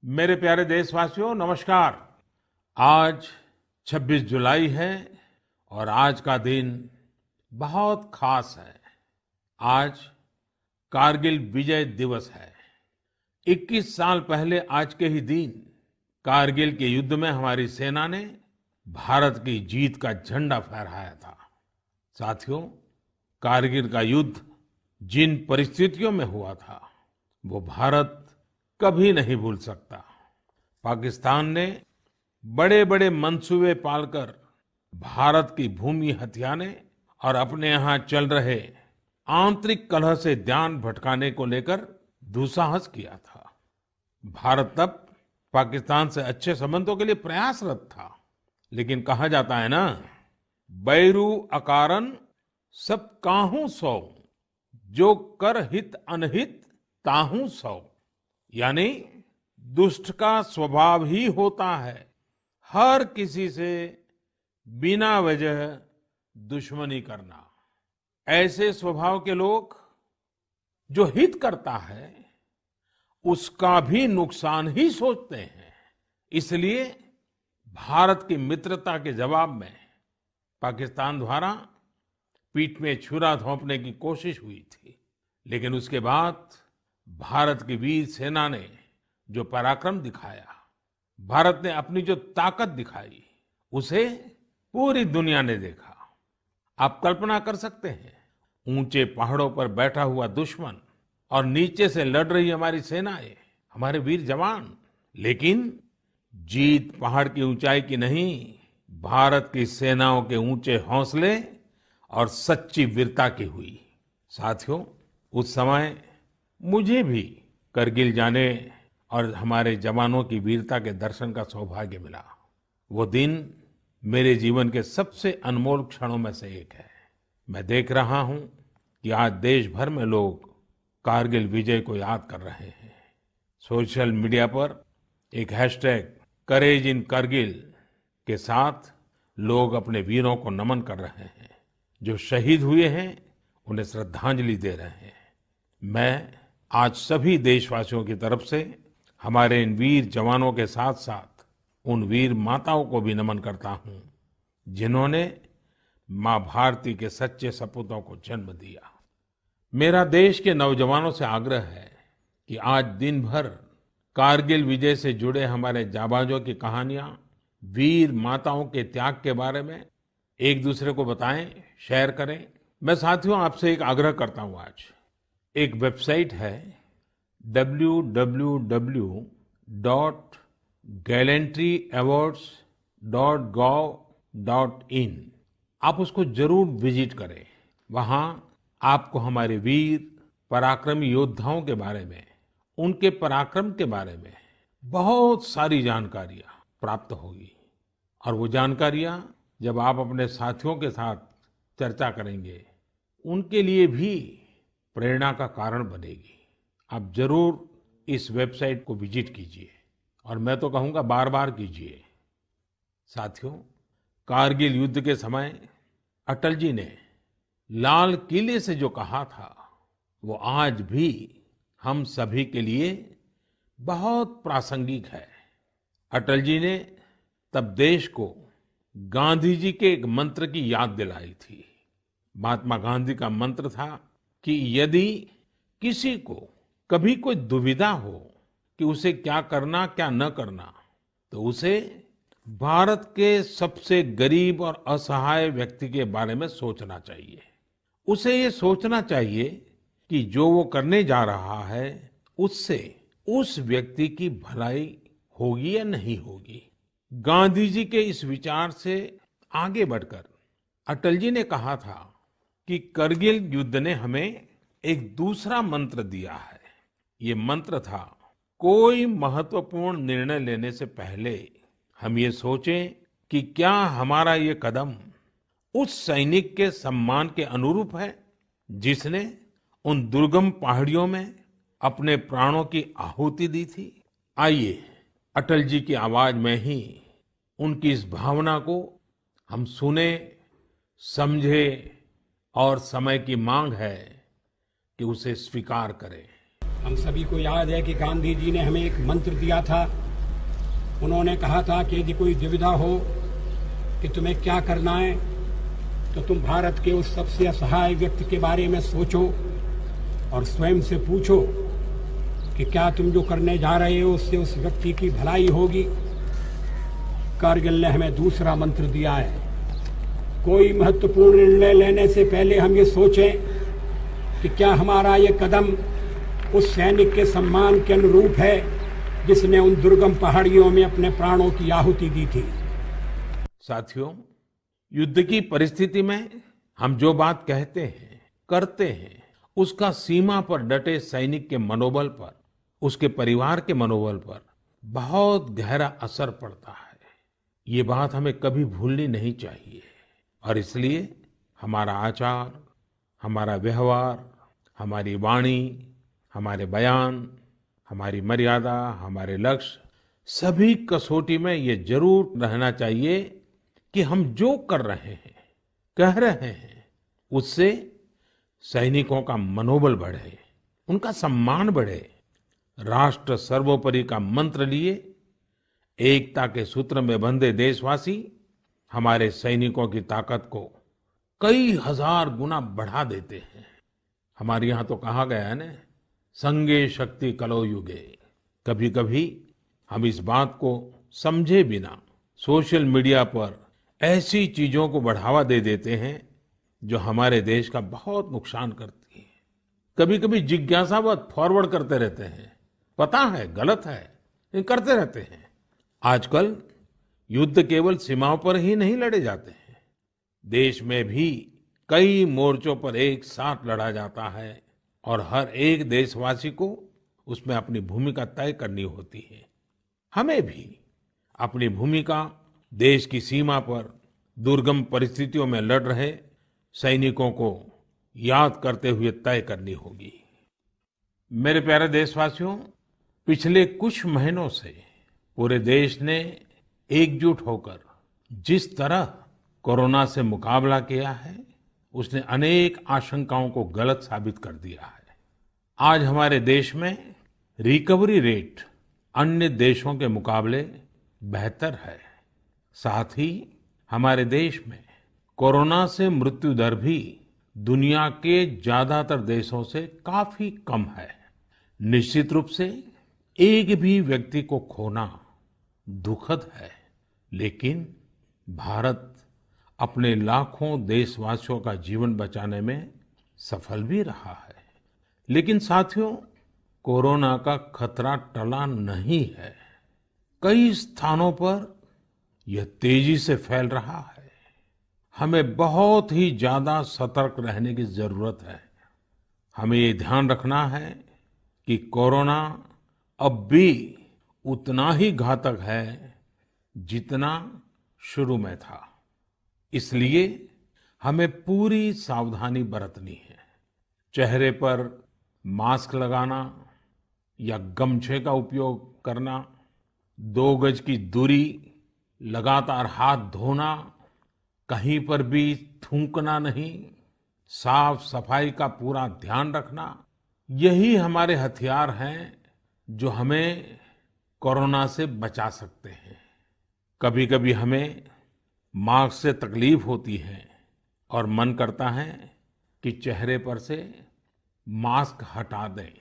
मेरे प्यारे देशवासियों, नमस्कार। आज 26 जुलाई है और आज का दिन बहुत खास है। आज कारगिल विजय दिवस है। 21 साल पहले आज के ही दिन कारगिल के युद्ध में हमारी सेना ने भारत की जीत का झंडा फहराया था। साथियों, कारगिल का युद्ध जिन परिस्थितियों में हुआ था वो भारत कभी नहीं भूल सकता। पाकिस्तान ने बड़े बड़े मंसूबे पालकर भारत की भूमि हथियाने और अपने यहाँ चल रहे आंतरिक कलह से ध्यान भटकाने को लेकर दुस्साहस किया था। भारत तब पाकिस्तान से अच्छे संबंधों के लिए प्रयासरत था, लेकिन कहा जाता है ना, बैरू अकारन सब काहू सौ, जो कर हित अनहित ताहू सौ। यानी दुष्ट का स्वभाव ही होता है हर किसी से बिना वजह दुश्मनी करना। ऐसे स्वभाव के लोग जो हित करता है उसका भी नुकसान ही सोचते हैं। इसलिए भारत की मित्रता के जवाब में पाकिस्तान द्वारा पीठ में छुरा घोंपने की कोशिश हुई थी, लेकिन उसके बाद भारत की वीर सेना ने जो पराक्रम दिखाया, भारत ने अपनी जो ताकत दिखाई, उसे पूरी दुनिया ने देखा। आप कल्पना कर सकते हैं, ऊंचे पहाड़ों पर बैठा हुआ दुश्मन और नीचे से लड़ रही हमारी सेनाएं, हमारे वीर जवान। लेकिन जीत पहाड़ की ऊंचाई की नहीं, भारत की सेनाओं के ऊंचे हौसले और सच्ची वीरता की हुई। साथियों, उस समय मुझे भी करगिल जाने और हमारे जवानों की वीरता के दर्शन का सौभाग्य मिला। वो दिन मेरे जीवन के सबसे अनमोल क्षणों में से एक है। मैं देख रहा हूं कि आज देश भर में लोग कारगिल विजय को याद कर रहे हैं। सोशल मीडिया पर एक हैशटैग करेज इन करगिल के साथ लोग अपने वीरों को नमन कर रहे हैं। जो शहीद हुए हैं उन्हें श्रद्धांजलि दे रहे हैं। मैं आज सभी देशवासियों की तरफ से हमारे इन वीर जवानों के साथ साथ उन वीर माताओं को भी नमन करता हूं जिन्होंने मां भारती के सच्चे सपूतों को जन्म दिया। मेरा देश के नौजवानों से आग्रह है कि आज दिन भर कारगिल विजय से जुड़े हमारे जाबाजों की कहानियां, वीर माताओं के त्याग के बारे में एक दूसरे को बताएं, शेयर करें। मैं साथियों आपसे एक आग्रह करता हूं। आज एक वेबसाइट है www.gallantryawards.gov.in। आप उसको जरूर विजिट करें। वहां आपको हमारे वीर पराक्रमी योद्धाओं के बारे में, उनके पराक्रम के बारे में बहुत सारी जानकारियां प्राप्त होगी। और वो जानकारियां जब आप अपने साथियों के साथ चर्चा करेंगे, उनके लिए भी प्रेरणा का कारण बनेगी। आप जरूर इस वेबसाइट को विजिट कीजिए और मैं तो कहूंगा बार बार कीजिए। साथियों, कारगिल युद्ध के समय अटल जी ने लाल किले से जो कहा था वो आज भी हम सभी के लिए बहुत प्रासंगिक है। अटल जी ने तब देश को गांधी जी के एक मंत्र की याद दिलाई थी। महात्मा गांधी का मंत्र था कि यदि किसी को कभी कोई दुविधा हो कि उसे क्या करना क्या न करना, तो उसे भारत के सबसे गरीब और असहाय व्यक्ति के बारे में सोचना चाहिए। उसे ये सोचना चाहिए कि जो वो करने जा रहा है उससे उस व्यक्ति की भलाई होगी या नहीं होगी। गांधी जी के इस विचार से आगे बढ़कर अटल जी ने कहा था कि करगिल युद्ध ने हमें एक दूसरा मंत्र दिया है। ये मंत्र था, कोई महत्वपूर्ण निर्णय लेने से पहले हम ये सोचें कि क्या हमारा ये कदम उस सैनिक के सम्मान के अनुरूप है जिसने उन दुर्गम पहाड़ियों में अपने प्राणों की आहुति दी थी। आइए अटल जी की आवाज में ही उनकी इस भावना को हम सुने, समझे और समय की मांग है कि उसे स्वीकार करें। हम सभी को याद है कि गांधी जी ने हमें एक मंत्र दिया था। उन्होंने कहा था कि यदि कोई दुविधा हो कि तुम्हें क्या करना है, तो तुम भारत के उस सबसे असहाय व्यक्ति के बारे में सोचो और स्वयं से पूछो कि क्या तुम जो करने जा रहे हो उससे उस व्यक्ति की भलाई होगी। कारगिल ने हमें दूसरा मंत्र दिया है, कोई महत्वपूर्ण निर्णय लेने से पहले हम ये सोचें कि क्या हमारा ये कदम उस सैनिक के सम्मान के अनुरूप है जिसने उन दुर्गम पहाड़ियों में अपने प्राणों की आहुति दी थी। साथियों, युद्ध की परिस्थिति में हम जो बात कहते हैं, करते हैं, उसका सीमा पर डटे सैनिक के मनोबल पर, उसके परिवार के मनोबल पर बहुत गहरा असर पड़ता है। ये बात हमें कभी भूलनी नहीं चाहिए और इसलिए हमारा आचार, हमारा व्यवहार, हमारी वाणी, हमारे बयान, हमारी मर्यादा, हमारे लक्ष्य, सभी कसौटी में ये जरूर रहना चाहिए कि हम जो कर रहे हैं, कह रहे हैं, उससे सैनिकों का मनोबल बढ़े, उनका सम्मान बढ़े। राष्ट्र सर्वोपरि का मंत्र लिए एकता के सूत्र में बंधे देशवासी हमारे सैनिकों की ताकत को कई हजार गुना बढ़ा देते हैं। हमारे यहाँ तो कहा गया है ना, संगे शक्ति कलौ युगे। कभी कभी हम इस बात को समझे बिना सोशल मीडिया पर ऐसी चीजों को बढ़ावा दे देते हैं जो हमारे देश का बहुत नुकसान करती है। कभी कभी जिज्ञासावत फॉरवर्ड करते रहते हैं, पता है गलत है लेकिन करते रहते हैं। आजकल युद्ध केवल सीमाओं पर ही नहीं लड़े जाते हैं, देश में भी कई मोर्चों पर एक साथ लड़ा जाता है और हर एक देशवासी को उसमें अपनी भूमिका तय करनी होती है। हमें भी अपनी भूमिका देश की सीमा पर दुर्गम परिस्थितियों में लड़ रहे सैनिकों को याद करते हुए तय करनी होगी। मेरे प्यारे देशवासियों, पिछले कुछ महीनों से पूरे देश ने एकजुट होकर जिस तरह कोरोना से मुकाबला किया है, उसने अनेक आशंकाओं को गलत साबित कर दिया है। आज हमारे देश में रिकवरी रेट अन्य देशों के मुकाबले बेहतर है। साथ ही हमारे देश में कोरोना से मृत्यु दर भी दुनिया के ज्यादातर देशों से काफी कम है। निश्चित रूप से एक भी व्यक्ति को खोना दुखद है, लेकिन भारत अपने लाखों देशवासियों का जीवन बचाने में सफल भी रहा है। लेकिन साथियों, कोरोना का खतरा टला नहीं है। कई स्थानों पर यह तेजी से फैल रहा है। हमें बहुत ही ज्यादा सतर्क रहने की जरूरत है। हमें ये ध्यान रखना है कि कोरोना अब भी उतना ही घातक है जितना शुरू में था। इसलिए हमें पूरी सावधानी बरतनी है। चेहरे पर मास्क लगाना या गमछे का उपयोग करना, 2 गज की दूरी, लगातार हाथ धोना, कहीं पर भी थूकना नहीं, साफ सफाई का पूरा ध्यान रखना, यही हमारे हथियार हैं जो हमें कोरोना से बचा सकते हैं। कभी कभी हमें मास्क से तकलीफ होती है और मन करता है कि चेहरे पर से मास्क हटा दें।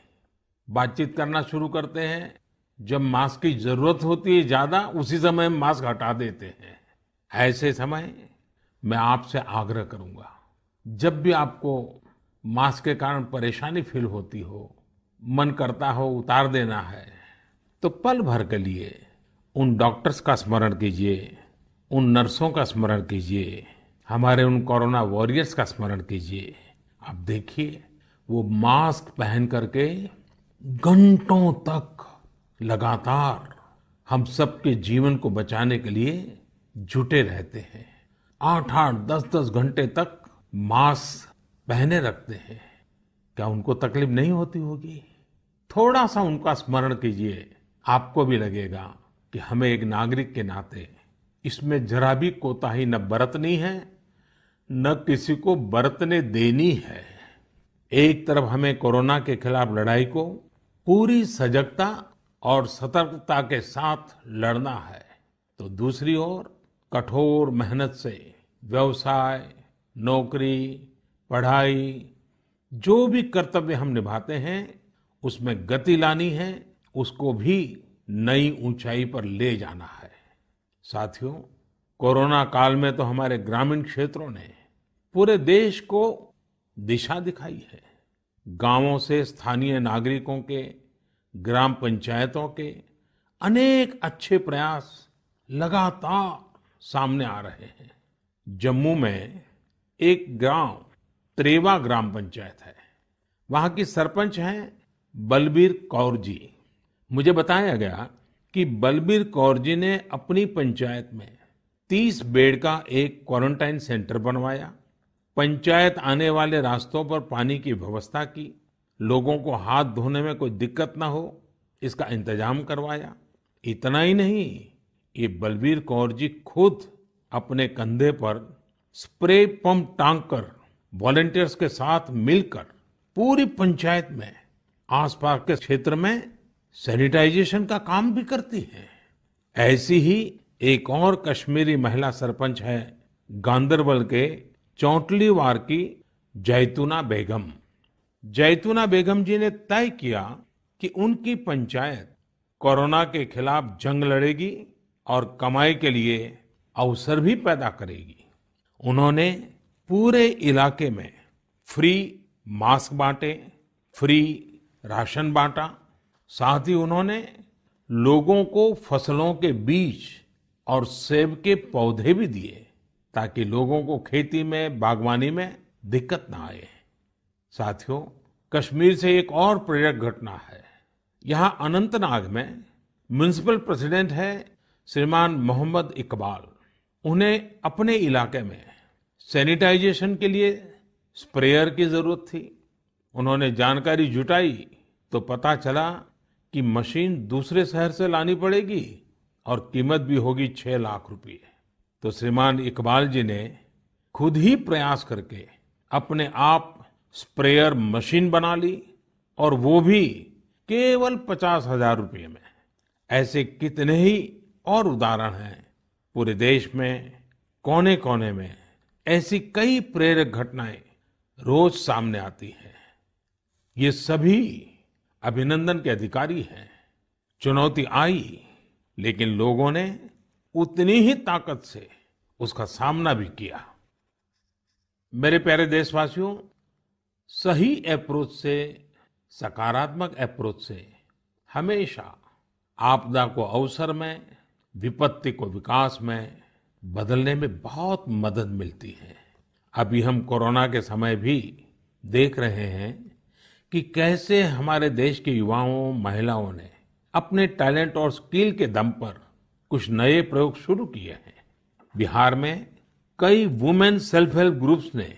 बातचीत करना शुरू करते हैं, जब मास्क की जरूरत होती है ज्यादा, उसी समय मास्क हटा देते हैं। ऐसे समय मैं आपसे आग्रह करूंगा, जब भी आपको मास्क के कारण परेशानी फील होती हो, मन करता हो उतार देना है, तो पल भर के लिए उन डॉक्टर्स का स्मरण कीजिए, उन नर्सों का स्मरण कीजिए, हमारे उन कोरोना वॉरियर्स का स्मरण कीजिए। आप देखिए, वो मास्क पहन करके घंटों तक लगातार हम सबके जीवन को बचाने के लिए जुटे रहते हैं। 8-8, 10-10 घंटे तक मास्क पहने रखते हैं। क्या उनको तकलीफ नहीं होती होगी? थोड़ा सा उनका स्मरण कीजिए, आपको भी लगेगा कि हमें एक नागरिक के नाते इसमें जरा भी कोताही न बरतनी है, न किसी को बरतने देनी है। एक तरफ हमें कोरोना के खिलाफ लड़ाई को पूरी सजगता और सतर्कता के साथ लड़ना है, तो दूसरी ओर कठोर मेहनत से व्यवसाय, नौकरी, पढ़ाई, जो भी कर्तव्य हम निभाते हैं उसमें गति लानी है, उसको भी नई ऊंचाई पर ले जाना है। साथियों, कोरोना काल में तो हमारे ग्रामीण क्षेत्रों ने पूरे देश को दिशा दिखाई है। गांवों से स्थानीय नागरिकों के, ग्राम पंचायतों के अनेक अच्छे प्रयास लगातार सामने आ रहे हैं। जम्मू में एक गांव त्रेवा ग्राम पंचायत है। वहां की सरपंच हैं बलबीर कौर जी। मुझे बताया गया कि बलबीर कौर जी ने अपनी पंचायत में 30 बेड का एक क्वारंटाइन सेंटर बनवाया, पंचायत आने वाले रास्तों पर पानी की व्यवस्था की, लोगों को हाथ धोने में कोई दिक्कत ना हो इसका इंतजाम करवाया। इतना ही नहीं, ये बलबीर कौर जी खुद अपने कंधे पर स्प्रे पंप टांग कर वॉलंटियर्स के साथ मिलकर पूरी पंचायत में आसपास के क्षेत्र में सैनिटाइजेशन का काम भी करती है। ऐसी ही एक और कश्मीरी महिला सरपंच है गांदरबल के चौंटलीवार की जैतूना बेगम। जैतूना बेगम जी ने तय किया कि उनकी पंचायत कोरोना के खिलाफ जंग लड़ेगी और कमाई के लिए अवसर भी पैदा करेगी। उन्होंने पूरे इलाके में फ्री मास्क बांटे, फ्री राशन बांटा, साथ ही उन्होंने लोगों को फसलों के बीज और सेब के पौधे भी दिए ताकि लोगों को खेती में, बागवानी में दिक्कत ना आए। साथियों, कश्मीर से एक और प्रेरक घटना है। यहाँ अनंतनाग में म्युनिसिपल प्रेसिडेंट है श्रीमान मोहम्मद इकबाल। उन्हें अपने इलाके में सैनिटाइजेशन के लिए स्प्रेयर की जरूरत थी। उन्होंने जानकारी जुटाई तो पता चला कि मशीन दूसरे शहर से लानी पड़ेगी और कीमत भी होगी 6 लाख रुपए। तो श्रीमान इकबाल जी ने खुद ही प्रयास करके अपने आप स्प्रेयर मशीन बना ली और वो भी केवल 50,000 रुपये में। ऐसे कितने ही और उदाहरण हैं। पूरे देश में कोने कोने में ऐसी कई प्रेरक घटनाएं रोज सामने आती हैं। ये सभी अभिनंदन के अधिकारी हैं। चुनौती आई, लेकिन लोगों ने उतनी ही ताकत से उसका सामना भी किया। मेरे प्यारे देशवासियों, सही अप्रोच से, सकारात्मक अप्रोच से हमेशा आपदा को अवसर में, विपत्ति को विकास में बदलने में बहुत मदद मिलती है। अभी हम कोरोना के समय भी देख रहे हैं कि कैसे हमारे देश के युवाओं, महिलाओं ने अपने टैलेंट और स्किल के दम पर कुछ नए प्रयोग शुरू किए हैं। बिहार में कई वुमेन सेल्फ हेल्प ग्रुप्स ने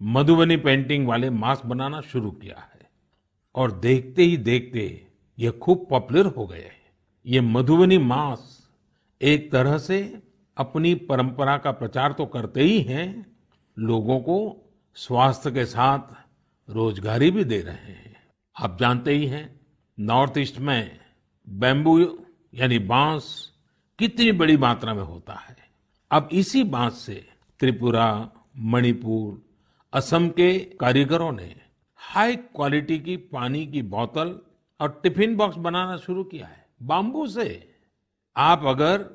मधुबनी पेंटिंग वाले मास्क बनाना शुरू किया है और देखते ही देखते ये खूब पॉपुलर हो गए। ये मधुबनी मास्क एक तरह से अपनी परंपरा का प्रचार तो करते ही हैं, लोगों को स्वास्थ्य के साथ रोजगारी भी दे रहे हैं। आप जानते ही हैं, नॉर्थ ईस्ट में बैम्बू यानी बांस कितनी बड़ी मात्रा में होता है। अब इसी बांस से त्रिपुरा, मणिपुर, असम के कारीगरों ने हाई क्वालिटी की पानी की बोतल और टिफिन बॉक्स बनाना शुरू किया है बाम्बू से। आप अगर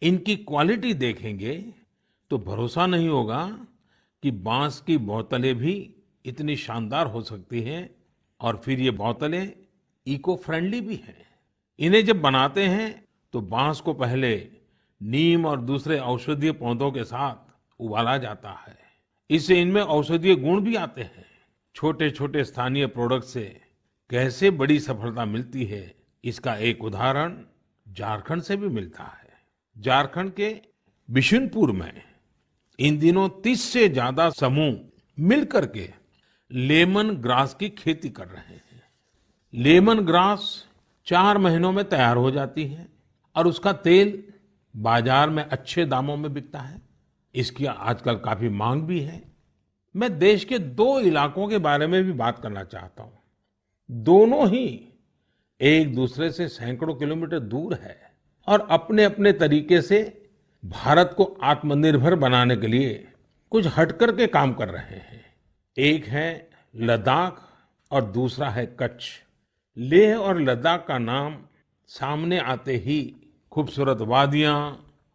इनकी क्वालिटी देखेंगे तो भरोसा नहीं होगा कि बांस की बोतलें भी इतनी शानदार हो सकती हैं और फिर ये बोतलें इको फ्रेंडली भी हैं। इन्हें जब बनाते हैं तो बांस को पहले नीम और दूसरे औषधीय पौधों के साथ उबाला जाता है। इससे इनमें औषधीय गुण भी आते हैं। छोटे छोटे स्थानीय प्रोडक्ट से कैसे बड़ी सफलता मिलती है, इसका एक उदाहरण झारखंड से भी मिलता है। झारखंड के बिशुनपुर में इन दिनों 30 से ज्यादा समूह मिलकर के लेमन ग्रास की खेती कर रहे हैं। लेमन ग्रास 4 महीनों में तैयार हो जाती है और उसका तेल बाजार में अच्छे दामों में बिकता है। इसकी आजकल काफी मांग भी है। मैं देश के 2 इलाकों के बारे में भी बात करना चाहता हूं। दोनों ही एक दूसरे से सैकड़ों किलोमीटर दूर है और अपने अपने तरीके से भारत को आत्मनिर्भर बनाने के लिए कुछ हटकर के काम कर रहे हैं। एक है लद्दाख और दूसरा है कच्छ। लेह और लद्दाख का नाम सामने आते ही खूबसूरत वादियां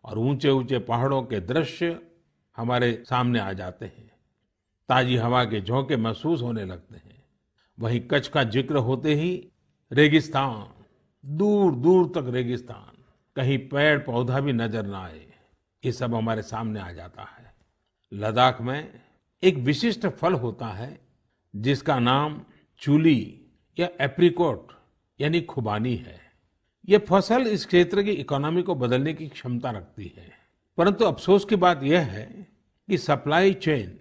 और ऊंचे ऊंचे पहाड़ों के दृश्य हमारे सामने आ जाते हैं। ताजी हवा के झोंके महसूस होने लगते हैं। वहीं कच्छ का जिक्र होते ही रेगिस्तान, दूर दूर तक रेगिस्तान, कहीं पेड़ पौधा भी नजर ना आए, ये सब हमारे सामने आ जाता है। लद्दाख में एक विशिष्ट फल होता है जिसका नाम चूली या एप्रिकॉट यानी खुबानी है। ये फसल इस क्षेत्र की इकोनॉमी को बदलने की क्षमता रखती है, परंतु अफसोस की बात यह है कि सप्लाई चेन,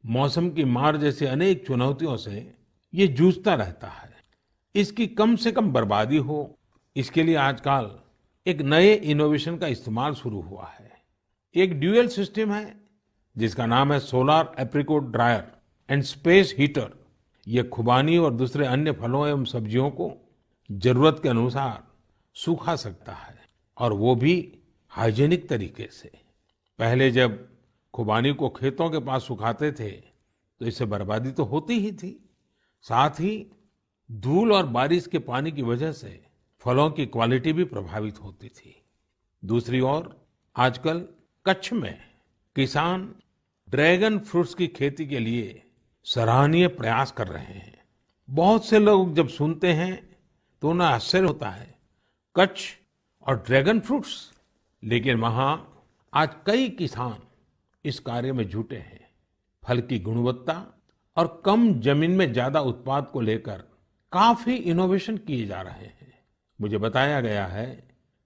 मौसम की मार जैसी अनेक चुनौतियों से ये जूझता रहता है। इसकी कम से कम बर्बादी हो, इसके लिए आजकल एक नए इनोवेशन का इस्तेमाल शुरू हुआ है। एक ड्यूअल सिस्टम है जिसका नाम है solar apricot dryer and space heater. ये खुबानी और दूसरे अन्य फलों एवं सब्जियों को जरूरत के अनुसार सूखा सकता है, और वो भी हाइजेनिक तरीके से। पहले जब खुबानी को खेतों के पास सुखाते थे तो इससे बर्बादी तो होती ही थी, साथ ही धूल और बारिश के पानी की वजह से फलों की क्वालिटी भी प्रभावित होती थी। दूसरी ओर आजकल कच्छ में किसान ड्रैगन फ्रूट्स की खेती के लिए सराहनीय प्रयास कर रहे हैं। बहुत से लोग जब सुनते हैं तो उन्हें आश्चर्य होता है, कच्छ और ड्रैगन फ्रूट्स, लेकिन वहां आज कई किसान इस कार्य में जुटे हैं। फल की गुणवत्ता और कम जमीन में ज्यादा उत्पाद को लेकर काफी इनोवेशन किए जा रहे हैं। मुझे बताया गया है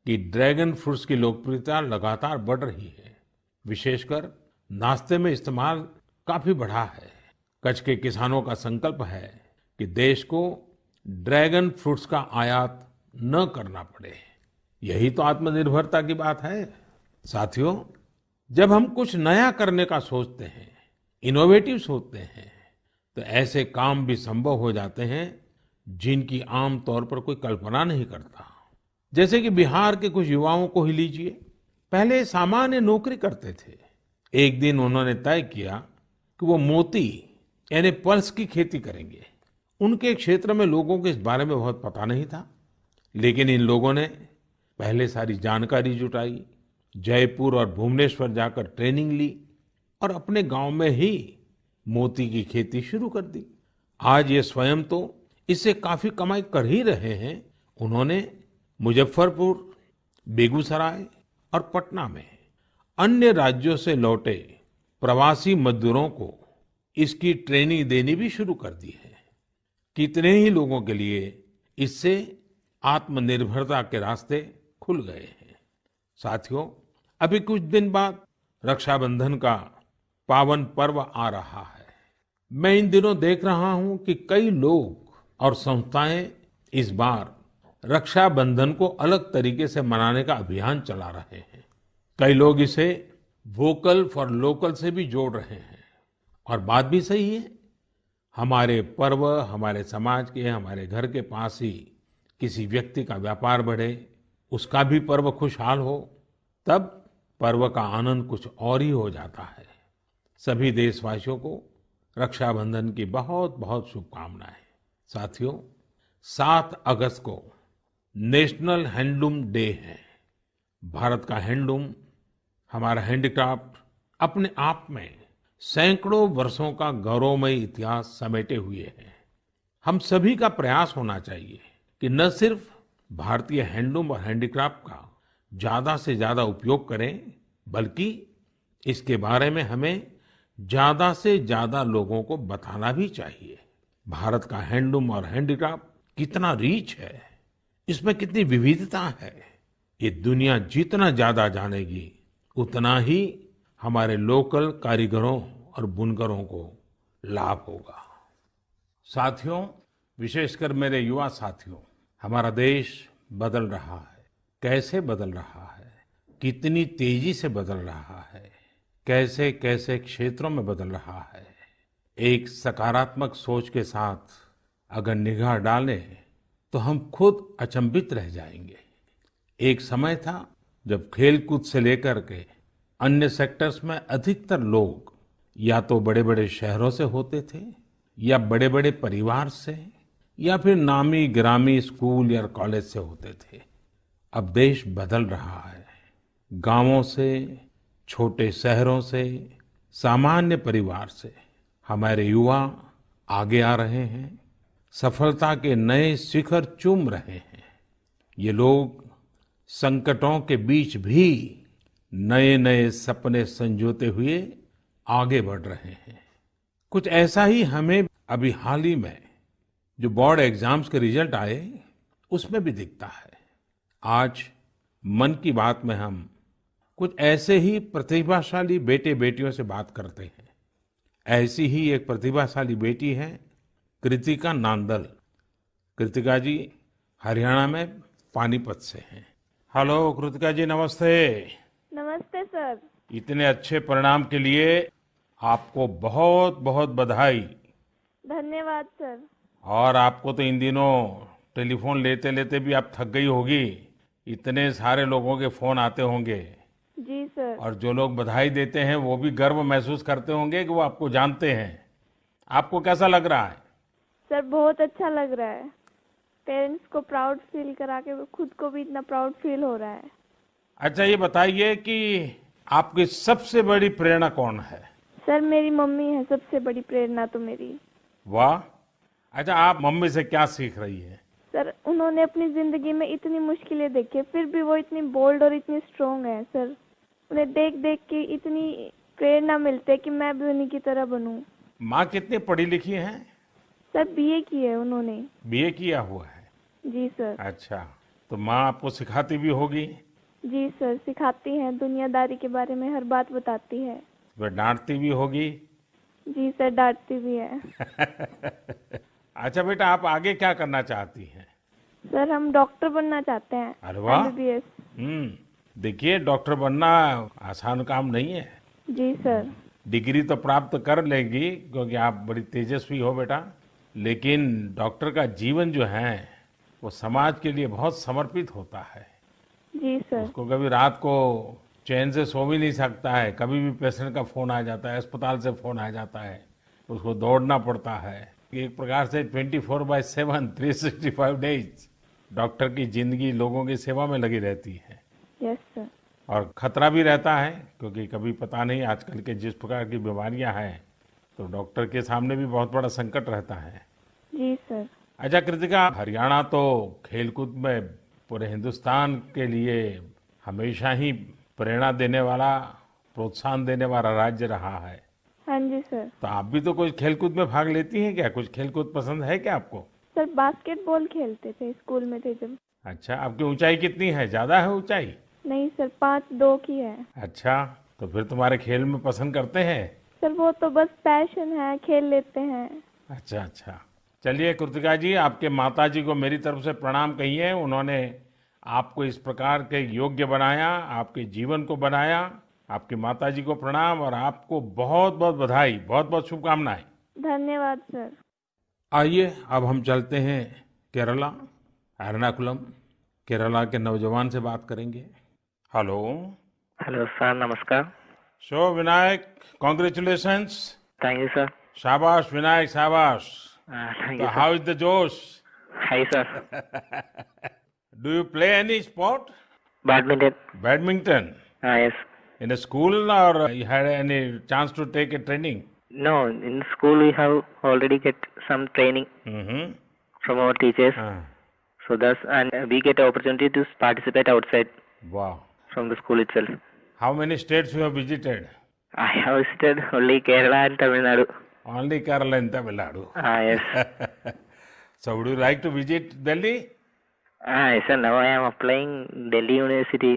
कि ड्रैगन फ्रूट्स की लोकप्रियता लगातार बढ़ रही है, विशेषकर नाश्ते में इस्तेमाल काफी बढ़ा है। कच्छ के किसानों का संकल्प है कि देश को ड्रैगन फ्रूट्स का आयात न करना पड़े। यही तो आत्मनिर्भरता की बात है। साथियों, जब हम कुछ नया करने का सोचते हैं, इनोवेटिव सोचते हैं, तो ऐसे काम भी संभव हो जाते हैं जिनकी आम तौर पर कोई कल्पना नहीं करता। जैसे कि बिहार के कुछ युवाओं को ही लीजिए। पहले सामान्य नौकरी करते थे। एक दिन उन्होंने तय किया कि वो मोती यानी पल्स की खेती करेंगे। उनके क्षेत्र में लोगों को इस बारे में बहुत पता नहीं था, लेकिन इन लोगों ने पहले सारी जानकारी जुटाई, जयपुर और भुवनेश्वर जाकर ट्रेनिंग ली और अपने गांव में ही मोती की खेती शुरू कर दी। आज ये स्वयं तो इससे काफी कमाई कर ही रहे हैं। उन्होंने मुजफ्फरपुर, बेगूसराय और पटना में अन्य राज्यों से लौटे प्रवासी मजदूरों को इसकी ट्रेनिंग देनी भी शुरू कर दी है। कितने ही लोगों के लिए इससे आत्मनिर्भरता के रास्ते खुल गए हैं। साथियों, अभी कुछ दिन बाद रक्षाबंधन का पावन पर्व आ रहा है। मैं इन दिनों देख रहा हूं कि कई लोग और संस्थाएं इस बार रक्षाबंधन को अलग तरीके से मनाने का अभियान चला रहे हैं। कई लोग इसे वोकल फॉर लोकल से भी जोड़ रहे हैं, और बात भी सही है। हमारे पर्व हमारे समाज के, हमारे घर के पास ही किसी व्यक्ति का व्यापार बढ़े, उसका भी पर्व खुशहाल हो, तब पर्व का आनंद कुछ और ही हो जाता है। सभी देशवासियों को रक्षाबंधन की बहुत बहुत शुभकामनाएं। साथियों, 7 अगस्त को नेशनल हैंडलूम डे है। भारत का हैंडलूम, हमारा हैंडीक्राफ्ट अपने आप में सैकड़ों वर्षों का गौरवमय इतिहास समेटे हुए है। हम सभी का प्रयास होना चाहिए कि न सिर्फ भारतीय हैंडलूम और हैंडीक्राफ्ट का ज्यादा से ज्यादा उपयोग करें, बल्कि इसके बारे में हमें ज्यादा से ज्यादा लोगों को बताना भी चाहिए। भारत का हैंडलूम और हैंडीक्राफ्ट कितना रिच है, इसमें कितनी विविधता है, ये दुनिया जितना ज्यादा जानेगी उतना ही हमारे लोकल कारीगरों और बुनकरों को लाभ होगा। साथियों, विशेषकर मेरे युवा साथियों, हमारा देश बदल रहा है। कैसे बदल रहा है, कितनी तेजी से बदल रहा है, कैसे कैसे क्षेत्रों में बदल रहा है। एक सकारात्मक सोच के साथ अगर निगाह डालें तो हम खुद अचंभित रह जाएंगे। एक समय था जब खेलकूद से लेकर के अन्य सेक्टर्स में अधिकतर लोग या तो बड़े-बड़े शहरों से होते थे या बड़े-बड़े परिवार से या फिर नामी गिरामी स्कूल या कॉलेज से होते थे। अब देश बदल रहा है। गांवों से, छोटे शहरों से, सामान्य परिवार से हमारे युवा आगे आ रहे हैं, सफलता के नए शिखर चूम रहे हैं। ये लोग संकटों के बीच भी नए-नए सपने संजोते हुए आगे बढ़ रहे हैं। कुछ ऐसा ही हमें अभी हाल ही में जो बोर्ड एग्जाम्स के रिजल्ट आए उसमें भी दिखता है। आज मन की बात में हम कुछ ऐसे ही प्रतिभाशाली बेटे बेटियों से बात करते हैं। ऐसी ही एक प्रतिभाशाली बेटी है कृतिका नांदल। कृतिका जी हरियाणा में पानीपत से हैं। हेलो कृतिका जी, नमस्ते। नमस्ते सर। इतने अच्छे परिणाम के लिए आपको बहुत बहुत बधाई। धन्यवाद सर। और आपको तो इन दिनों टेलीफोन लेते लेते भी आप थक गई होगी, इतने सारे लोगों के फोन आते होंगे। जी सर। और जो लोग बधाई देते हैं वो भी गर्व महसूस करते होंगे कि वो आपको जानते हैं। आपको कैसा लग रहा है? सर बहुत अच्छा लग रहा है। पेरेंट्स को प्राउड फील करा के खुद को भी इतना प्राउड फील हो रहा है। अच्छा, ये बताइए कि आपकी सबसे बड़ी प्रेरणा कौन है? सर मेरी मम्मी है सबसे बड़ी प्रेरणा तो मेरी। वाह। अच्छा, आप मम्मी से क्या सीख रही है? सर उन्होंने अपनी जिंदगी में इतनी मुश्किलें देखी फिर भी वो इतनी बोल्ड और इतनी स्ट्रोंग है। सर उन्हें देख देख के इतनी प्रेरणा मिलती है कि मैं भी उन्हीं की तरह बनूं। माँ कितनी पढ़ी लिखी हैं? सर बीए की है उन्होंने। बीए किया हुआ है? जी सर। अच्छा, तो माँ आपको सिखाती भी होगी? जी सर सिखाती हैं, दुनियादारी के बारे में हर बात बताती है। वह डांटती भी होगी? जी सर डांटती भी है। अच्छा बेटा, आप आगे क्या करना चाहती हैं? सर हम डॉक्टर बनना चाहते हैं। अरे वाह। MBBS। देखिए, डॉक्टर बनना आसान काम नहीं है। जी सर। डिग्री तो प्राप्त कर लेंगी क्योंकि आप बड़ी तेजस्वी हो बेटा, लेकिन डॉक्टर का जीवन जो है वो समाज के लिए बहुत समर्पित होता है। जी सर। उसको कभी रात को चैन से सो भी नहीं सकता है, कभी भी पेशेंट का फोन आ जाता है, अस्पताल से फोन आ जाता है, उसको दौड़ना पड़ता है। एक प्रकार से 24/7 365 डेज डॉक्टर की जिंदगी लोगों की सेवा में लगी रहती है। Yes sir. और खतरा भी रहता है क्योंकि कभी पता नहीं आजकल के जिस प्रकार की बीमारियां हैं, तो डॉक्टर के सामने भी बहुत बड़ा संकट रहता है। जी सर। अच्छा कृतिका, हरियाणा तो खेलकूद में पूरे हिंदुस्तान के लिए हमेशा ही प्रेरणा देने वाला, प्रोत्साहन देने वाला राज्य रहा है। हाँ जी सर। तो आप भी तो कोई खेलकूद में भाग लेती हैं क्या? कुछ खेलकूद पसंद है क्या आपको? सर बास्केटबॉल खेलते थे स्कूल में थे जब। अच्छा, आपकी ऊंचाई कितनी है? ज्यादा है ऊंचाई? नहीं सर 5'2" की है। अच्छा, तो फिर तुम्हारे खेल में पसंद करते हैं? सर वो तो बस पैशन है, खेल लेते हैं। अच्छा अच्छा, चलिए कृतिका जी, आपके माताजी को मेरी तरफ से प्रणाम कहिए। उन्होंने आपको इस प्रकार के योग्य बनाया, आपके जीवन को बनाया। आपकी माताजी को प्रणाम और आपको बहुत बहुत बधाई, बहुत बहुत शुभकामनाएं। धन्यवाद सर। आइए अब हम चलते हैं केरला, एर्नाकुलम। केरला के नौजवान से बात करेंगे। हेलो। हेलो सर, नमस्कार। So Vinayak, congratulations. Thank you sir. शाबाश विनायक, शाबाश। थैंक तो you how is the josh? Hi sir. Do you play any sport? Badminton. Badminton? Yes. In a school or you had any chance to take a training? No, in school we have already get some training Mm-hmm. from our teachers. So thus, and we get opportunity to participate outside Wow. from the school itself. How many states you have visited? I have visited only Kerala and Tamil Nadu. Only Kerala and Tamil Nadu. Yes. So would you like to visit Delhi? Yes sir, now I am applying Delhi University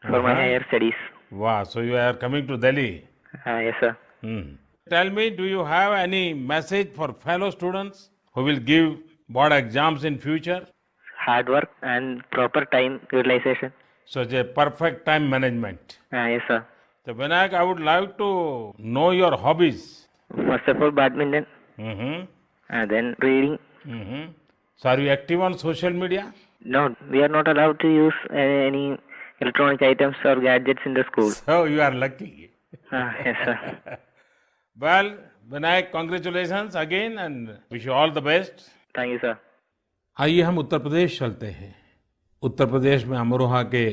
for my higher studies. Wow. So you are coming to Delhi. Yes sir. Tell me, do you have any message for fellow students who will give board exams in future? Hard work and proper time utilization. Such a perfect time management. Yes sir. So Vinayak, I would like to know your hobbies. First of all, badminton. Mm-hmm. And then reading. Mm-hmm. So are you active on social media? No, we are not allowed to use any electronic items or gadgets in the school. So you are lucky. Yes, sir. Well, Vinayak, congratulations again and wish you all the best. Thank you, sir. आइए हम उत्तर प्रदेश चलते हैं। उत्तर प्रदेश में अमरोहा के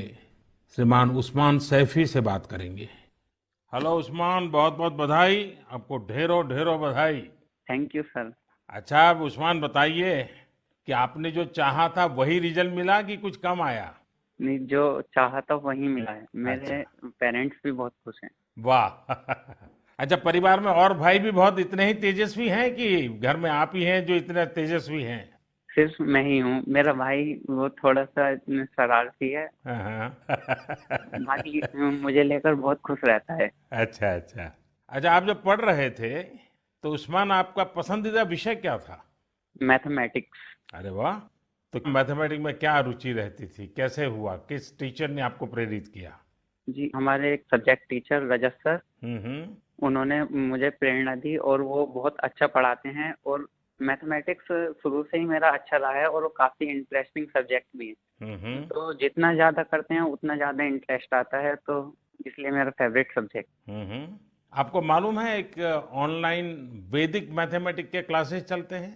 श्रीमान उस्मान सैफी से बात करेंगे। हेलो उस्मान, बहुत बहुत बधाई, आपको ढेरों ढेरों बधाई। Thank you sir. अच्छा, अब उस्मान बताइए कि आपने जो चाहा था वही रिजल्ट मिला कि कुछ कम आया? नहीं, जो चाहा था वही मिला है। मेरे पेरेंट्स भी बहुत खुश हैं। वाह। अच्छा, परिवार में और भाई भी बहुत इतने ही तेजस्वी हैं कि घर में आप ही हैं जो इतने तेजस्वी हैं? सिर्फ मैं ही हूँ। मेरा भाई वो थोड़ा सा शरारती है। बाकी मुझे लेकर बहुत खुश रहता है। अच्छा अच्छा। अच्छा, आप जब पढ़ रहे थे तो उस्मान आपका पसंदीदा विषय क्या था? मैथमेटिक्स। अरे वाह। तो मैथमेटिक्स में क्या रुचि रहती थी, कैसे हुआ, किस टीचर ने आपको प्रेरित किया? जी, हमारे एक सब्जेक्ट टीचर रजत सर, उन्होंने मुझे प्रेरणा दी और वो बहुत अच्छा पढ़ाते हैं और मैथमेटिक्स शुरू से ही मेरा अच्छा रहा है और वो काफी इंटरेस्टिंग सब्जेक्ट भी है। तो जितना ज्यादा करते हैं उतना ज्यादा इंटरेस्ट आता है, तो इसलिए मेरा फेवरेट सब्जेक्ट। आपको मालूम है एक ऑनलाइन वैदिक मैथमेटिक्स के क्लासेस चलते हैं?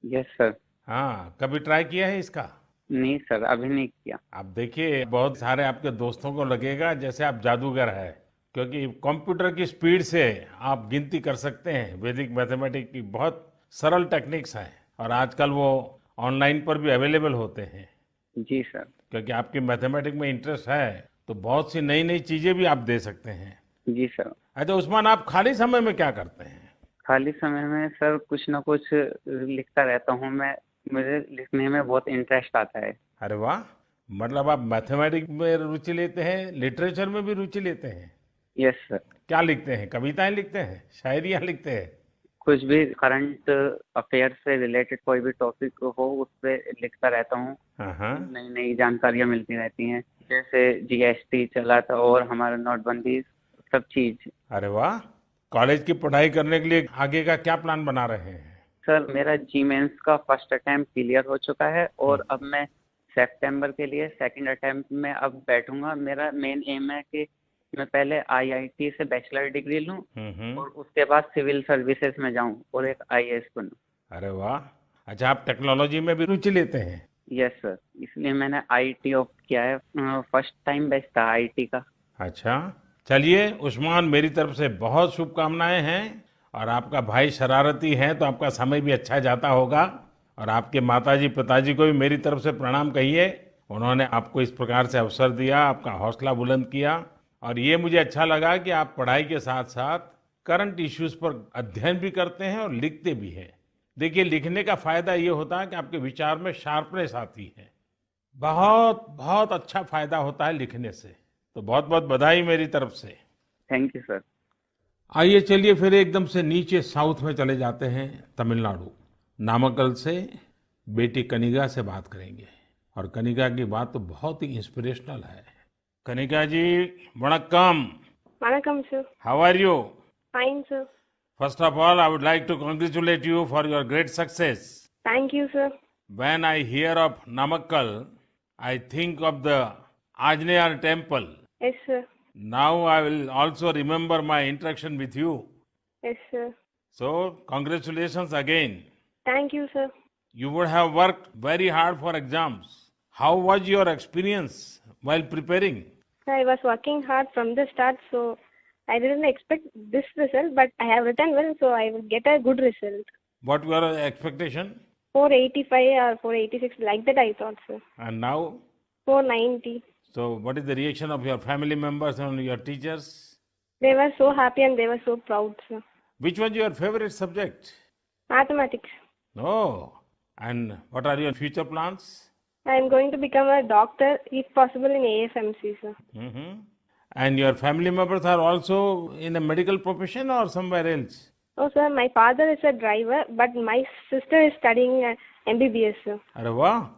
Yes sir. हाँ, कभी ट्राई किया है इसका? नहीं सर, अभी नहीं किया। आप देखिए, बहुत सारे आपके दोस्तों को लगेगा जैसे आप जादूगर है, क्योंकि कंप्यूटर की स्पीड से आप गिनती कर सकते हैं। वैदिक मैथमेटिक्स की बहुत सरल टेक्निक्स हैं और आजकल वो ऑनलाइन पर भी अवेलेबल होते हैं। जी सर। क्योंकि आपकी मैथमेटिक्स में इंटरेस्ट है तो बहुत सी नई नई चीजें भी आप दे सकते हैं। जी सर। अच्छा उस्मान, आप खाली समय में क्या करते हैं? खाली समय में सर कुछ ना कुछ लिखता रहता हूँ मैं। मुझे लिखने में बहुत इंटरेस्ट आता है। अरे वाह, मतलब आप मैथमेटिक्स में रुचि लेते हैं, लिटरेचर में भी रुचि लेते हैं? Yes sir. क्या लिखते हैं? कविताएं लिखते हैं, शायरियां लिखते हैं? कुछ भी करंट अफेयर से रिलेटेड कोई भी टॉपिक हो उस पे लिखता रहता हूँ। नई नई जानकारियां मिलती रहती हैं, जैसे जीएसटी चला था और हमारा नोटबंदी, सब चीज। अरे वाह। कॉलेज की पढ़ाई करने के लिए आगे का क्या प्लान बना रहे हैं? सर मेरा जी मेंस का फर्स्ट अटेम्प्ट क्लियर हो चुका है और अब मैं सितंबर के लिए सेकंड अटेम्प्ट में अब बैठूंगा। मेरा मेन एम है कि मैं पहले आईआईटी से बैचलर डिग्री लूं और उसके बाद सिविल सर्विसेज में जाऊं और एक आईएएस बनूं। अरे वाह। अच्छा, आप टेक्नोलॉजी में भी रुचि लेते हैं? यस सर, इसलिए मैंने आईटी ऑप्ट किया है। फर्स्ट टाइम बैच था आईटी का। अच्छा, चलिए उस्मान, मेरी तरफ से बहुत शुभकामनाएं हैं। और आपका भाई शरारती है तो आपका समय भी अच्छा जाता होगा। और आपके माताजी पिताजी को भी मेरी तरफ से प्रणाम कहिए, उन्होंने आपको इस प्रकार से अवसर दिया, आपका हौसला बुलंद किया। और ये मुझे अच्छा लगा कि आप पढ़ाई के साथ साथ करंट इश्यूज पर अध्ययन भी करते हैं और लिखते भी हैं। देखिए, लिखने का फायदा ये होता है कि आपके विचार में शार्पनेस आती है। बहुत बहुत अच्छा फायदा होता है लिखने से। तो बहुत बहुत बधाई मेरी तरफ से। Thank you sir. आइए चलिए फिर एकदम से नीचे साउथ में चले जाते हैं, तमिलनाडु। नामक्कल से बेटी कनिका से बात करेंगे और कनिका की बात तो बहुत ही इंस्पिरेशनल है। कनिका जी, वणक्कम। वणक्कम सर। How are you? Fine sir. First of all, I would like to congratulate you for your great success. Thank you sir. When I hear of Namakkal, I think of the Anjaneya temple. Yes sir. Now I will also remember my interaction with you. Yes sir. So, congratulations again. Thank you sir. You would have worked very hard for exams. How was your experience while preparing? I was working hard from the start, so I didn't expect this result, but I have written well, so I will get a good result. What were your expectation? 485 or 486, like that I thought, sir. And now? 490. So, what is the reaction of your family members and your teachers? They were so happy and they were so proud, sir. Which was your favorite subject? Mathematics. Oh, and what are your future plans? I am going to become a doctor, if possible, in AFMC, sir. And your family members are also in a medical profession or somewhere else? Oh, sir, my father is a driver, but my sister is studying MBBS, sir. Arre wow.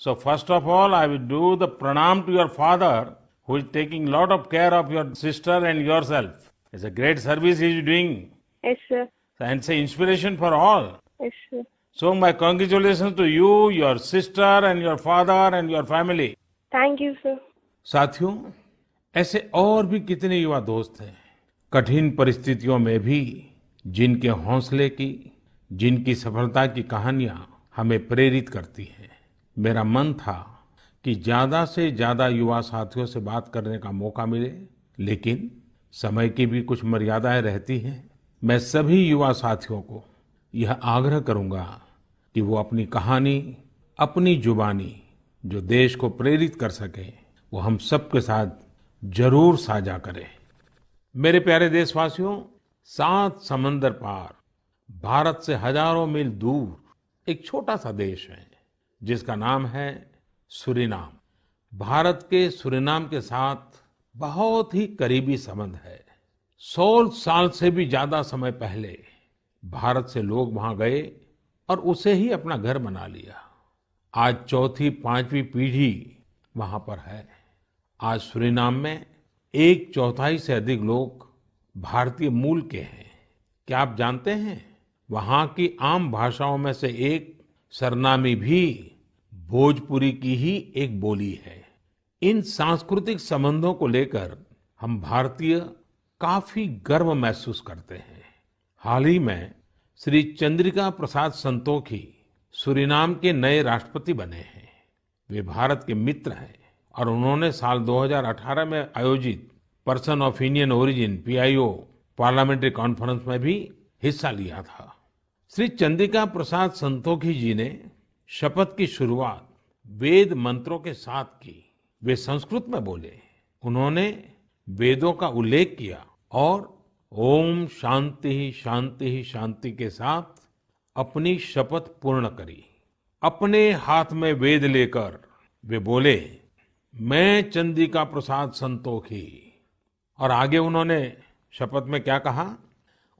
So first of all, I will do the pranam to your father, who is taking lot of care of your sister and yourself. It's a great service he is doing. Yes, sir. And say inspiration for all. Yes, sir. So my congratulations to you, your sister and your father and your family. Thank you, sir. साथियों, ऐसे और भी कितने युवा दोस्त हैं, कठिन परिस्थितियों में भी जिनके हौसले की, जिनकी सफलता की कहानियां हमें प्रेरित करती हैं। मेरा मन था कि ज्यादा से ज्यादा युवा साथियों से बात करने का मौका मिले, लेकिन समय की भी कुछ मर्यादाएं रहती हैं। मैं सभी युवा साथियों को यह आग्रह करूंगा कि वो अपनी कहानी, अपनी जुबानी जो देश को प्रेरित कर सके, वो हम सबके साथ जरूर साझा करें। मेरे प्यारे देशवासियों, 7 समंदर पार भारत से हजारों मील दूर एक छोटा सा देश है जिसका नाम है सूरीनाम। भारत के सूरीनाम के साथ बहुत ही करीबी संबंध है। 100 साल से भी ज्यादा समय पहले भारत से लोग वहां गए और उसे ही अपना घर बना लिया। आज चौथी, 5वीं पीढ़ी वहां पर है। आज सूरीनाम में 1/4 से अधिक लोग भारतीय मूल के हैं। क्या आप जानते हैं, वहां की आम भाषाओं में से एक सरनामी भी भोजपुरी की ही एक बोली है। इन सांस्कृतिक संबंधों को लेकर हम भारतीय काफी गर्व महसूस करते हैं। हाल ही में श्री चंद्रिका प्रसाद संतोखी सूरीनाम के नए राष्ट्रपति बने हैं। वे भारत के मित्र हैं और उन्होंने साल 2018 में आयोजित person of Indian origin PIO parliamentary conference में भी हिस्सा लिया था। श्री चंद्रिका प्रसाद संतोखी जी ने शपथ की शुरुआत वेद मंत्रों के साथ की। वे संस्कृत में बोले। उन्होंने वेदों का उल्लेख किया और ओम शांति शांति शांति के साथ अपनी शपथ पूर्ण करी। अपने हाथ में वेद लेकर वे बोले, मैं चंद्रिका प्रसाद संतोखी। और आगे उन्होंने शपथ में क्या कहा?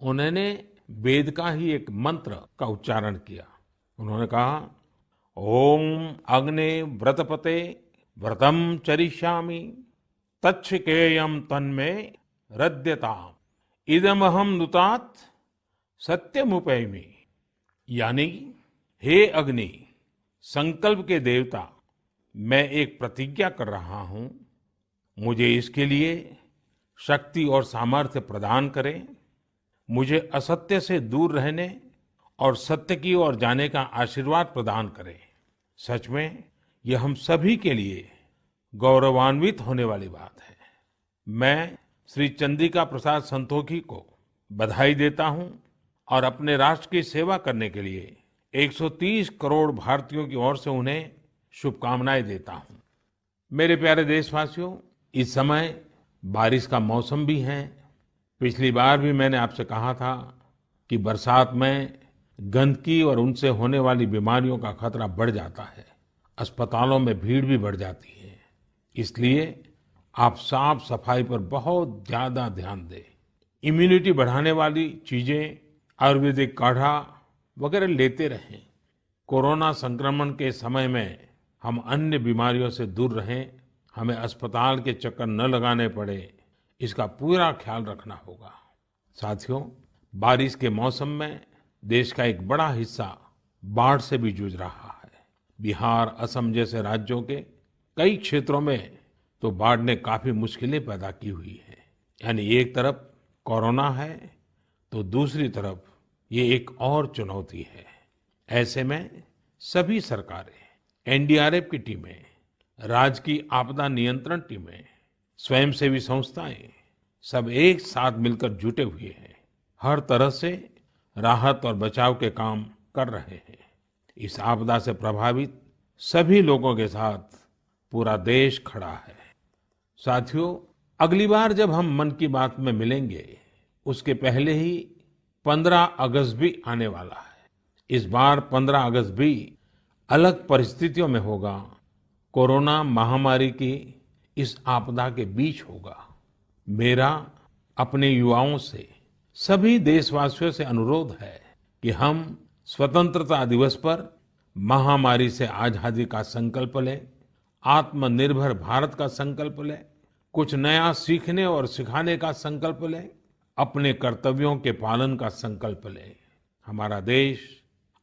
उन्होंने वेद का ही एक मंत्र का उच्चारण किया। उन्होंने कहा, ओम अग्ने व्रतपते व्रतम चरिष्यामि तच्छकेयम तन्मे रद्यताम इदमहम नुतात सत्यमुपैमि। यानी, हे अग्नि, संकल्प के देवता, मैं एक प्रतिज्ञा कर रहा हूं, मुझे इसके लिए शक्ति और सामर्थ्य प्रदान करें। मुझे असत्य से दूर रहने और सत्य की ओर जाने का आशीर्वाद प्रदान करें। सच में यह हम सभी के लिए गौरवान्वित होने वाली बात है। मैं श्री चंद्रिका प्रसाद संतोखी को बधाई देता हूं और अपने राष्ट्र की सेवा करने के लिए 130 करोड़ भारतीयों की ओर से उन्हें शुभकामनाएं देता हूं। मेरे प्यारे देशवासियों, इस समय बारिश का मौसम भी है। पिछली बार भी मैंने आपसे कहा था कि बरसात में गंदगी और उनसे होने वाली बीमारियों का खतरा बढ़ जाता है। अस्पतालों में भीड़ भी बढ़ जाती है। इसलिए आप साफ सफाई पर बहुत ज्यादा ध्यान दें। इम्यूनिटी बढ़ाने वाली चीजें, आयुर्वेदिक काढ़ा वगैरह लेते रहें। कोरोना संक्रमण के समय में हम अन्य बीमारियों से दूर रहें। हमें अस्पताल के चक्कर न लगाने पड़े, इसका पूरा ख्याल रखना होगा। साथियों, बारिश के मौसम में देश का एक बड़ा हिस्सा बाढ़ से भी जूझ रहा है। बिहार, असम जैसे राज्यों के कई क्षेत्रों में तो बाढ़ ने काफी मुश्किलें पैदा की हुई है। यानी एक तरफ कोरोना है तो दूसरी तरफ ये एक और चुनौती है। ऐसे में सभी सरकारें, NDRF की टीमें, राज्य की आपदा नियंत्रण टीमें, स्वयंसेवी संस्थाएं सब एक साथ मिलकर जुटे हुए हैं। हर तरह से राहत और बचाव के काम कर रहे हैं। इस आपदा से प्रभावित सभी लोगों के साथ पूरा देश खड़ा है। साथियों, अगली बार जब हम मन की बात में मिलेंगे, उसके पहले ही 15 अगस्त भी आने वाला है। इस बार 15 अगस्त भी अलग परिस्थितियों में होगा। कोरोना महामारी की इस आपदा के बीच होगा। मेरा अपने युवाओं से, सभी देशवासियों से अनुरोध है कि हम स्वतंत्रता दिवस पर महामारी से आजादी का संकल्प लें, आत्मनिर्भर भारत का संकल्प लें, कुछ नया सीखने और सिखाने का संकल्प लें, अपने कर्तव्यों के पालन का संकल्प लें। हमारा देश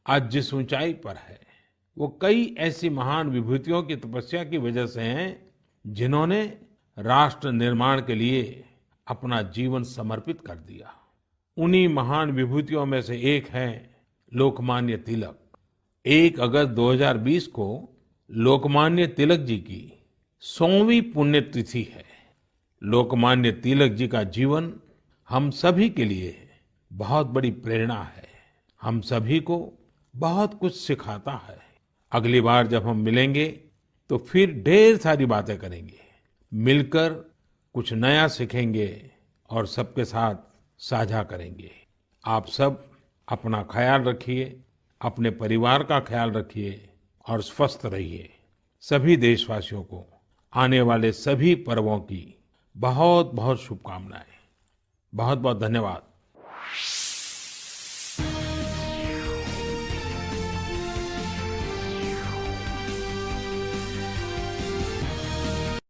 आज जिस ऊंचाई पर है वो कई ऐसी महान विभूतियों की तपस्या की वजह से हैं जिन्होंने राष्ट्र निर्माण के लिए अपना जीवन समर्पित कर दिया। उन्हीं महान विभूतियों में से एक है लोकमान्य तिलक। 1 अगस्त 2020 को लोकमान्य तिलक जी की 100वीं पुण्यतिथि है। लोकमान्य तिलक जी का जीवन हम सभी के लिए बहुत बड़ी प्रेरणा है, हम सभी को बहुत कुछ सिखाता है। अगली बार जब हम मिलेंगे तो फिर ढेर सारी बातें करेंगे, मिलकर कुछ नया सीखेंगे और सबके साथ साझा करेंगे। आप सब अपना ख्याल रखिए, अपने परिवार का ख्याल रखिए और स्वस्थ रहिए। सभी देशवासियों को आने वाले सभी पर्वों की बहुत बहुत शुभकामनाएं। बहुत बहुत धन्यवाद।